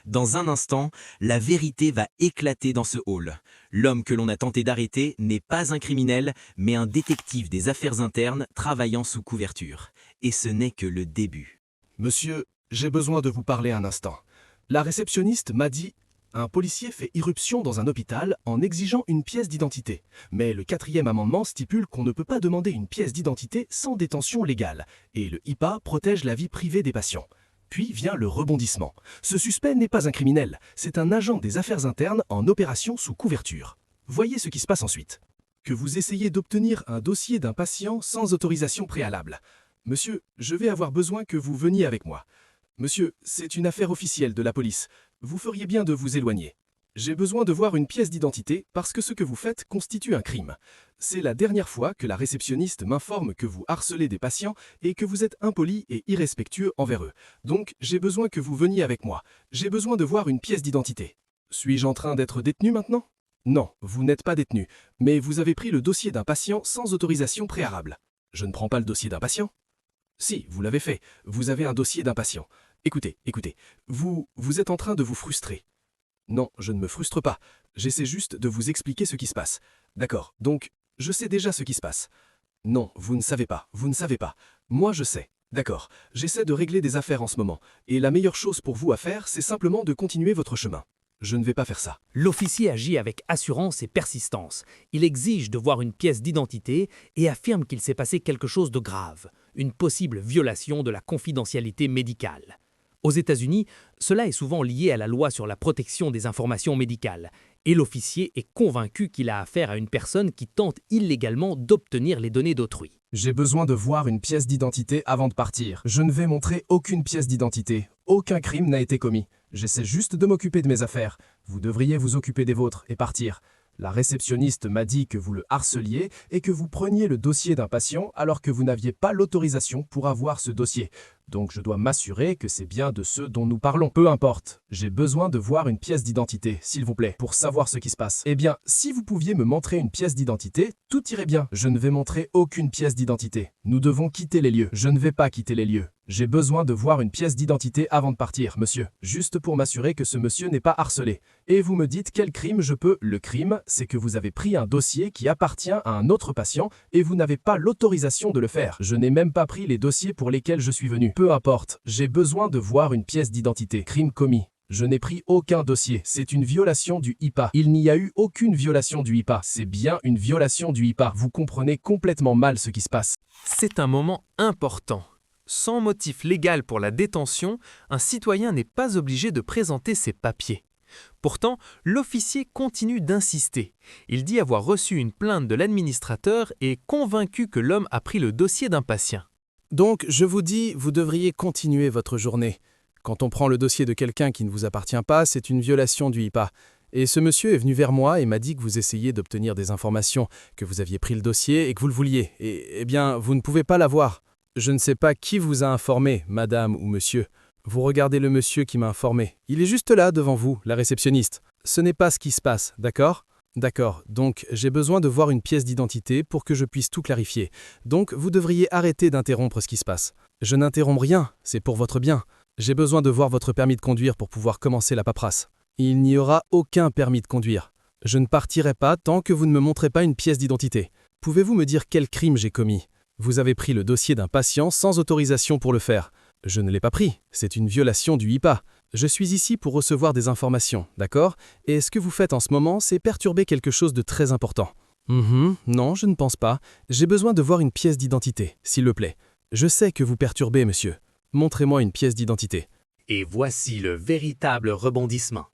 Dans un instant, la vérité va éclater dans ce hall. L'homme que l'on a tenté d'arrêter n'est pas un criminel, mais un détective des affaires internes travaillant sous couverture. Et ce n'est que le début. Monsieur, j'ai besoin de vous parler un instant. La réceptionniste m'a dit: un policier fait irruption dans un hôpital en exigeant une pièce d'identité. Mais le 4e amendement stipule qu'on ne peut pas demander une pièce d'identité sans détention légale. Et le HIPAA protège la vie privée des patients. Puis vient le rebondissement. Ce suspect n'est pas un criminel, c'est un agent des affaires internes en opération sous couverture. Voyez ce qui se passe ensuite. Que vous essayez d'obtenir un dossier d'un patient sans autorisation préalable. Monsieur, je vais avoir besoin que vous veniez avec moi. Monsieur, c'est une affaire officielle de la police. Vous feriez bien de vous éloigner. J'ai besoin de voir une pièce d'identité parce que ce que vous faites constitue un crime. C'est la dernière fois que la réceptionniste m'informe que vous harcelez des patients et que vous êtes impoli et irrespectueux envers eux. Donc, j'ai besoin que vous veniez avec moi. J'ai besoin de voir une pièce d'identité. Suis-je en train d'être détenu maintenant? Non, vous n'êtes pas détenu, mais vous avez pris le dossier d'un patient sans autorisation préalable. Je ne prends pas le dossier d'un patient? Si, vous l'avez fait. Vous avez un dossier d'un patient. Écoutez, vous êtes en train de vous frustrer. Non, je ne me frustre pas. J'essaie juste de vous expliquer ce qui se passe. D'accord, donc, je sais déjà ce qui se passe. Non, vous ne savez pas. Moi, je sais. D'accord, j'essaie de régler des affaires en ce moment. Et la meilleure chose pour vous à faire, c'est simplement de continuer votre chemin. Je ne vais pas faire ça. L'officier agit avec assurance et persistance. Il exige de voir une pièce d'identité et affirme qu'il s'est passé quelque chose de grave, une possible violation de la confidentialité médicale. Aux États-Unis, cela est souvent lié à la loi sur la protection des informations médicales, et l'officier est convaincu qu'il a affaire à une personne qui tente illégalement d'obtenir les données d'autrui. J'ai besoin de voir une pièce d'identité avant de partir. Je ne vais montrer aucune pièce d'identité. Aucun crime n'a été commis. J'essaie juste de m'occuper de mes affaires. Vous devriez vous occuper des vôtres et partir. La réceptionniste m'a dit que vous le harceliez et que vous preniez le dossier d'un patient alors que vous n'aviez pas l'autorisation pour avoir ce dossier. Donc je dois m'assurer que c'est bien de ce dont nous parlons. Peu importe, j'ai besoin de voir une pièce d'identité, s'il vous plaît, pour savoir ce qui se passe. Eh bien, si vous pouviez me montrer une pièce d'identité, tout irait bien. Je ne vais montrer aucune pièce d'identité. Nous devons quitter les lieux. Je ne vais pas quitter les lieux. J'ai besoin de voir une pièce d'identité avant de partir, monsieur. Juste pour m'assurer que ce monsieur n'est pas harcelé. Et vous me dites quel crime je peux... Le crime, c'est que vous avez pris un dossier qui appartient à un autre patient et vous n'avez pas l'autorisation de le faire. Je n'ai même pas pris les dossiers pour lesquels je suis venu. Peu importe, j'ai besoin de voir une pièce d'identité. Crime commis. Je n'ai pris aucun dossier. C'est une violation du HIPAA. Il n'y a eu aucune violation du HIPAA. C'est bien une violation du HIPAA. Vous comprenez complètement mal ce qui se passe. C'est un moment important. Sans motif légal pour la détention, un citoyen n'est pas obligé de présenter ses papiers. Pourtant, l'officier continue d'insister. Il dit avoir reçu une plainte de l'administrateur et est convaincu que l'homme a pris le dossier d'un patient. Donc, je vous dis, vous devriez continuer votre journée. Quand on prend le dossier de quelqu'un qui ne vous appartient pas, c'est une violation du HIPAA. Et ce monsieur est venu vers moi et m'a dit que vous essayiez d'obtenir des informations, que vous aviez pris le dossier et que vous le vouliez. Et, eh bien, vous ne pouvez pas l'avoir. Je ne sais pas qui vous a informé, madame ou monsieur. Vous regardez le monsieur qui m'a informé. Il est juste là devant vous, la réceptionniste. Ce n'est pas ce qui se passe, d'accord? D'accord, donc j'ai besoin de voir une pièce d'identité pour que je puisse tout clarifier. Donc vous devriez arrêter d'interrompre ce qui se passe. Je n'interromps rien, c'est pour votre bien. J'ai besoin de voir votre permis de conduire pour pouvoir commencer la paperasse. Il n'y aura aucun permis de conduire. Je ne partirai pas tant que vous ne me montrez pas une pièce d'identité. Pouvez-vous me dire quel crime j'ai commis? Vous avez pris le dossier d'un patient sans autorisation pour le faire. Je ne l'ai pas pris, c'est une violation du HIPAA. Je suis ici pour recevoir des informations, d'accord? Et ce que vous faites en ce moment, c'est perturber quelque chose de très important. Non, je ne pense pas. J'ai besoin de voir une pièce d'identité, s'il vous plaît. Je sais que vous perturbez, monsieur. Montrez-moi une pièce d'identité. Et voici le véritable rebondissement.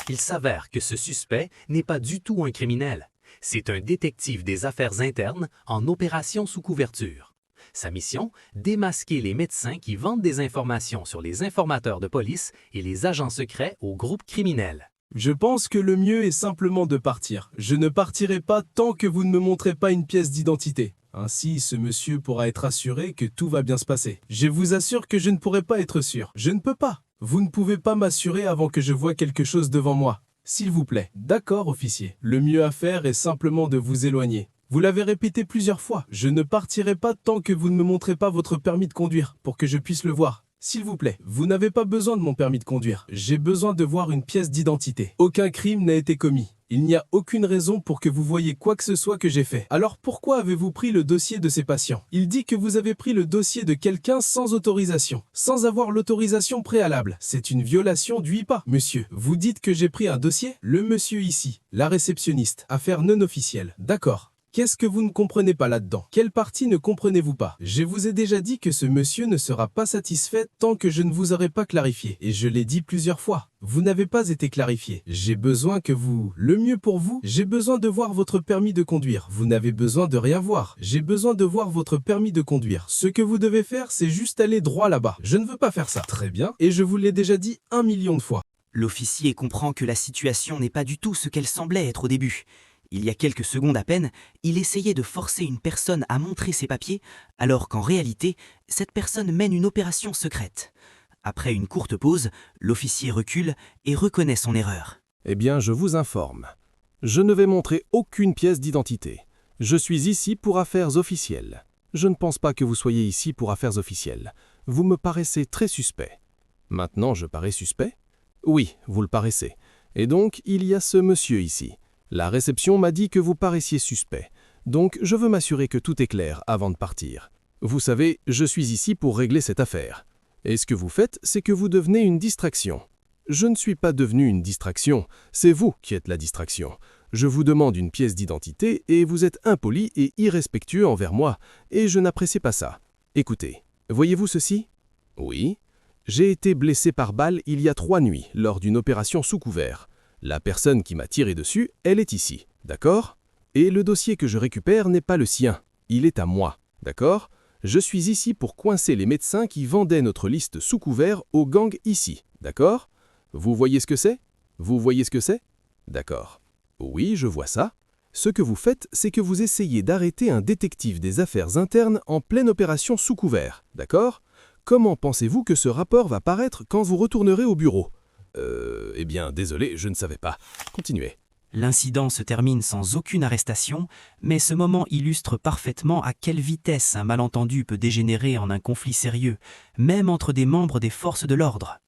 Il s'avère que ce suspect n'est pas du tout un criminel. C'est un détective des affaires internes en opération sous couverture. Sa mission, démasquer les médecins qui vendent des informations sur les informateurs de police et les agents secrets aux groupes criminels. Je pense que le mieux est simplement de partir. Je ne partirai pas tant que vous ne me montrez pas une pièce d'identité. Ainsi, ce monsieur pourra être assuré que tout va bien se passer. Je vous assure que je ne pourrai pas être sûr. Je ne peux pas. Vous ne pouvez pas m'assurer avant que je voie quelque chose devant moi. S'il vous plaît. D'accord, officier. Le mieux à faire est simplement de vous éloigner. Vous l'avez répété plusieurs fois. Je ne partirai pas tant que vous ne me montrez pas votre permis de conduire pour que je puisse le voir. S'il vous plaît, vous n'avez pas besoin de mon permis de conduire. J'ai besoin de voir une pièce d'identité. Aucun crime n'a été commis. Il n'y a aucune raison pour que vous voyiez quoi que ce soit que j'ai fait. Alors pourquoi avez-vous pris le dossier de ces patients? Il dit que vous avez pris le dossier de quelqu'un sans autorisation, sans avoir l'autorisation préalable. C'est une violation du HIPAA. Monsieur, vous dites que j'ai pris un dossier? Le monsieur ici, la réceptionniste, affaire non officielle. D'accord. Qu'est-ce que vous ne comprenez pas là-dedans? Quelle partie ne comprenez-vous pas? Je vous ai déjà dit que ce monsieur ne sera pas satisfait tant que je ne vous aurai pas clarifié. Et je l'ai dit plusieurs fois. Vous n'avez pas été clarifié. J'ai besoin que vous... Le mieux pour vous, j'ai besoin de voir votre permis de conduire. Vous n'avez besoin de rien voir. J'ai besoin de voir votre permis de conduire. Ce que vous devez faire, c'est juste aller droit là-bas. Je ne veux pas faire ça. Très bien. Et je vous l'ai déjà dit 1 million de fois. L'officier comprend que la situation n'est pas du tout ce qu'elle semblait être au début. Il y a quelques secondes à peine, il essayait de forcer une personne à montrer ses papiers, alors qu'en réalité, cette personne mène une opération secrète. Après une courte pause, l'officier recule et reconnaît son erreur. Eh bien, je vous informe. Je ne vais montrer aucune pièce d'identité. Je suis ici pour affaires officielles. Je ne pense pas que vous soyez ici pour affaires officielles. Vous me paraissez très suspect. Maintenant, je parais suspect? Oui, vous le paraissez. Et donc, il y a ce monsieur ici. La réception m'a dit que vous paraissiez suspect. Donc, je veux m'assurer que tout est clair avant de partir. Vous savez, je suis ici pour régler cette affaire. Et ce que vous faites, c'est que vous devenez une distraction. Je ne suis pas devenu une distraction, c'est vous qui êtes la distraction. Je vous demande une pièce d'identité et vous êtes impoli et irrespectueux envers moi, et je n'apprécie pas ça. Écoutez, voyez-vous ceci? Oui. J'ai été blessé par balle il y a 3 nuits, lors d'une opération sous couvert. La personne qui m'a tiré dessus, elle est ici, d'accord? Et le dossier que je récupère n'est pas le sien, il est à moi, d'accord? Je suis ici pour coincer les médecins qui vendaient notre liste sous couvert au gang ici, d'accord? Vous voyez ce que c'est? Vous voyez ce que c'est? D'accord. Oui, je vois ça. Ce que vous faites, c'est que vous essayez d'arrêter un détective des affaires internes en pleine opération sous couvert, d'accord? Comment pensez-vous que ce rapport va paraître quand vous retournerez au bureau? Eh bien, désolé, je ne savais pas. Continuez. L'incident se termine sans aucune arrestation, mais ce moment illustre parfaitement à quelle vitesse un malentendu peut dégénérer en un conflit sérieux, même entre des membres des forces de l'ordre.